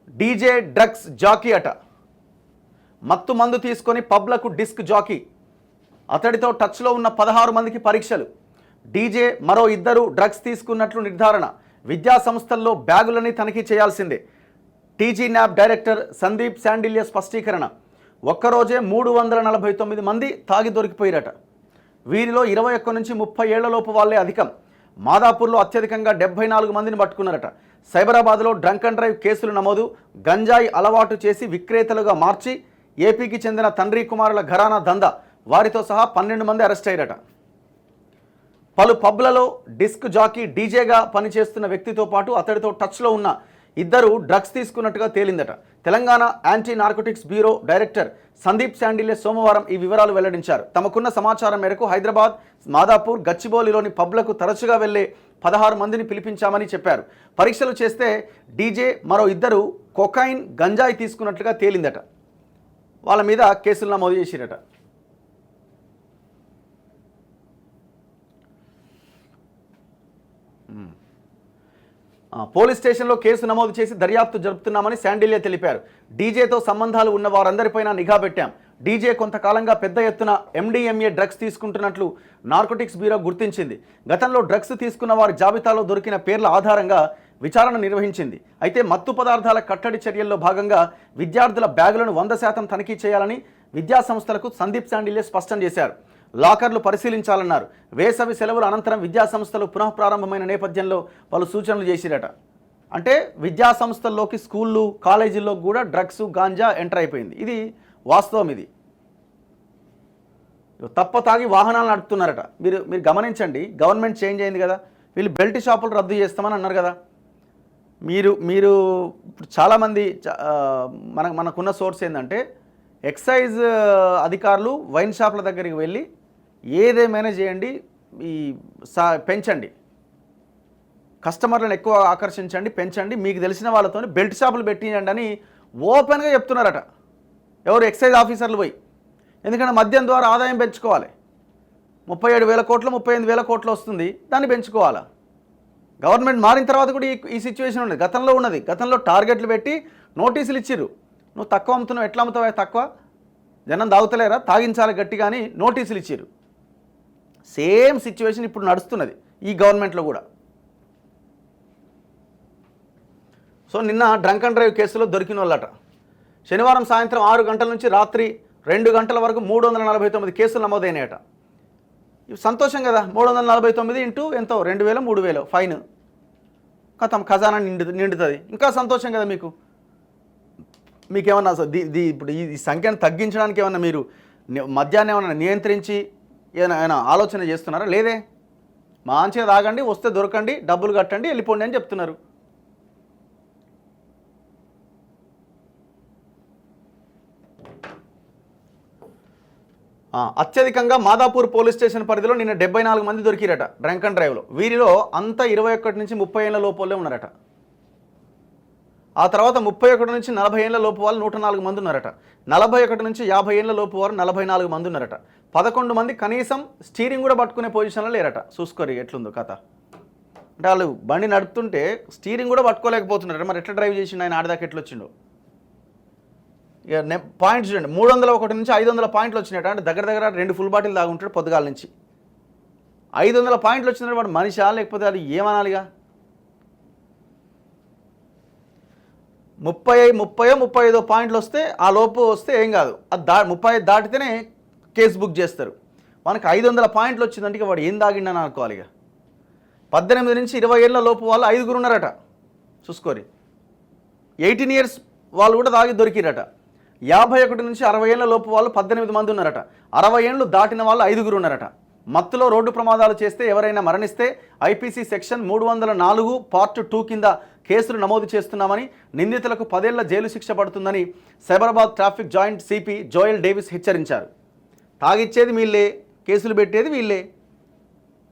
DJ drugs Jackie అట. మత్తు మందు తీసుకొని పబ్లకు డిస్క్ జాకీ. అతడితో టచ్లో ఉన్న 16 మందికి పరీక్షలు. డీజే మరో 2 డ్రగ్స్ తీసుకున్నట్లు నిర్ధారణ. విద్యా సంస్థల్లో బ్యాగులని తనిఖీ చేయాల్సిందే. TG NAB director Sandeep Shandilya స్పష్టీకరణ. ఒక్కరోజే 349 మంది తాగి దొరికిపోయారట. వీరిలో 21 నుంచి 30 ఏళ్లలోపు వాళ్ళే అధికం. మాదాపూర్లో అత్యధికంగా 74 మందిని పట్టుకున్నారట. సైబరాబాద్లో డ్రంక్ అండ్ డ్రైవ్ కేసులు నమోదు. గంజాయి అలవాటు చేసి విక్రేతలుగా మార్చి ఏపీకి చెందిన తండ్రి కుమారుల ఘరానా దందా. వారితో సహా 12 మంది అరెస్ట్ అయ్యారట. పలు పబ్లలో డిస్క్ జాకీ డీజేగా పనిచేస్తున్న వ్యక్తితో పాటు అతడితో టచ్లో ఉన్న 2 డ్రగ్స్ తీసుకున్నట్టుగా తేలిందట. Telangana anti narcotics bureau director Sandeep Shandilya సోమవారం ఈ వివరాలు వెల్లడించారు. తమకున్న సమాచారం మేరకు హైదరాబాద్, మాదాపూర్, గచ్చిబౌలిలోని పబ్లకు తరచుగా వెళ్లే 16 మందిని పిలిపించామని చెప్పారు. పరీక్షలు చేస్తే డీజే మరో 2 కొకైన్, గంజాయి తీసుకున్నట్లుగా తేలిందట. వాళ్ళ మీద కేసులు నమోదు చేసిరట. పోలీస్ స్టేషన్లో కేసు నమోదు చేసి దర్యాప్తు జరుపుతున్నామని శాండిల్య తెలిపారు. డీజేతో సంబంధాలు ఉన్న వారందరిపైన నిఘా పెట్టాం. డీజే కొంతకాలంగా పెద్ద ఎత్తున MDMA డ్రగ్స్ తీసుకుంటున్నట్లు నార్కోటిక్స్ బ్యూరో గుర్తించింది. గతంలో డ్రగ్స్ తీసుకున్న వారి జాబితాలో దొరికిన పేర్ల ఆధారంగా విచారణ నిర్వహించింది. అయితే మత్తు పదార్థాల కట్టడి చర్యల్లో భాగంగా విద్యార్థుల బ్యాగులను 100% తనిఖీ చేయాలని విద్యా సంస్థలకు సందీప్ శాండిల్య స్పష్టం చేశారు. లాకర్లు పరిశీలించాలన్నారు. వేసవి సెలవుల అనంతరం విద్యా సంస్థలు పునఃప్రారంభమైన నేపథ్యంలో పలు సూచనలు చేసిరట. అంటే విద్యా సంస్థల్లోకి, స్కూళ్ళు, కాలేజీల్లో కూడా డ్రగ్స్, గాంజా ఎంటర్ అయిపోయింది. ఇది వాస్తవం. ఇది తప్ప తాగి వాహనాలు నడుపుతున్నారట. మీరు గమనించండి. గవర్నమెంట్ చేంజ్ అయింది కదా, వీళ్ళు బెల్ట్ షాపులు రద్దు చేస్తామని అన్నారు కదా. మీరు ఇప్పుడు చాలామంది మనకున్న సోర్స్ ఏంటంటే ఎక్సైజ్ అధికారులు వైన్ షాపుల దగ్గరికి వెళ్ళి ఏదేమైనా చేయండి, పెంచండి, కస్టమర్లను ఎక్కువ ఆకర్షించండి, పెంచండి, మీకు తెలిసిన వాళ్ళతో బెల్ట్ షాపులు పెట్టించండి అని ఓపెన్గా చెప్తున్నారట. ఎవరు? ఎక్సైజ్ ఆఫీసర్లు పోయి. ఎందుకంటే మద్యం ద్వారా ఆదాయం పెంచుకోవాలి. 37,000 కోట్లు, 38,000 కోట్లు వస్తుంది, దాన్ని పెంచుకోవాలా. గవర్నమెంట్ మారిన తర్వాత కూడా ఈ సిచ్యువేషన్ ఉన్నది. గతంలో ఉన్నది. గతంలో టార్గెట్లు పెట్టి నోటీసులు ఇచ్చిర్రు. నువ్వు తక్కువ అమ్ముతున్నావు, ఎట్లా అమ్ముతావా తక్కువ, జనం తాగుతలేరా, తాగించాలి గట్టిగా అని నోటీసులు ఇచ్చారు. సేమ్ సిచ్యువేషన్ ఇప్పుడు నడుస్తున్నది ఈ గవర్నమెంట్లో కూడా. సో నిన్న డ్రంక్ అండ్ డ్రైవ్ కేసులో దొరికిన వాళ్ళట. శనివారం సాయంత్రం 6 గంటల నుంచి రాత్రి 2 గంటల వరకు 349 కేసులు నమోదైనాయట. ఇవి సంతోషం కదా. 349 ఇంటూ ఎంతో 2,000, 3,000 ఫైన్, కథం ఖజానా నిండుతుంది. ఇంకా సంతోషం కదా. మీకేమన్నా ఇప్పుడు ఈ సంఖ్యను తగ్గించడానికి ఏమన్నా మీరు మద్యాన్ని ఏమన్నా నియంత్రించి ఏమైనా ఆలోచన చేస్తున్నారా? లేదే. మంచిగా తాగండి, వస్తే దొరకండి, డబ్బులు కట్టండి, వెళ్ళిపోండి అని చెప్తున్నారు. అత్యధికంగా మాదాపూర్ పోలీస్ స్టేషన్ పరిధిలో నిన్న 74 మంది దొరికిరట డ్రంక్ అండ్ డ్రైవ్లో. వీరిలో అంతా 21 నుంచి 30 ఏళ్ల లోపలే ఉన్నారట. ఆ తర్వాత 31 నుంచి 40 ఏళ్ల లోపు వాళ్ళు 104 మంది ఉన్నారట. 41 నుంచి 50 ఏళ్ల లోపు వారు 44 మంది ఉన్నారట. 11 మంది కనీసం స్టీరింగ్ కూడా పట్టుకునే పొజిషన్లో లేరట. చూసుకోరు ఎట్లుందో కథ. అంటే వాళ్ళు బండి నడుపుతుంటే స్టీరింగ్ కూడా పట్టుకోలేకపోతున్నారట. మరి ఎట్లా డ్రైవ్ చేసిండు ఆయన, ఆడదాకా ఎట్లా వచ్చిండో. ఇక పాయింట్స్ చూడండి, 301 నుంచి 500 పాయింట్లు వచ్చినాయట. అంటే దగ్గర 2 ఫుల్ బాటిల్ తాగుంటాడు పొద్దుగాల నుంచి. 500 పాయింట్లు వచ్చినట్టు వాడు మనిషా లేకపోతే అది ఏమనాలిగా. 35 పాయింట్లు వస్తే, ఆ లోపు వస్తే ఏం కాదు. అది 35 దాటితేనే కేసు బుక్ చేస్తారు. మనకు 500 పాయింట్లు వచ్చిందంటే వాడు ఏం తాగిండని అనుకోవాలి. ఇక 18 నుంచి 20 ఏళ్ల లోపు వాళ్ళు 5 ఉన్నారట. చూసుకోరి. 18 ఇయర్స్ వాళ్ళు కూడా తాగి దొరికిరట. 51 నుంచి 60 ఏళ్ల లోపు వాళ్ళు 18 మంది ఉన్నారట. 60 ఏళ్ళు దాటిన వాళ్ళు 5 ఉన్నారట. మత్తులో రోడ్డు ప్రమాదాలు చేస్తే ఎవరైనా మరణిస్తే IPC సెక్షన్ 304 పార్ట్ 2 కింద కేసులు నమోదు చేస్తున్నామని, నిందితులకు 10 ఏళ్ల జైలు శిక్ష పడుతుందని Cyberabad traffic joint CP Joel Davis హెచ్చరించారు. తాగిచ్చేది వీళ్ళే, కేసులు పెట్టేది వీళ్ళే.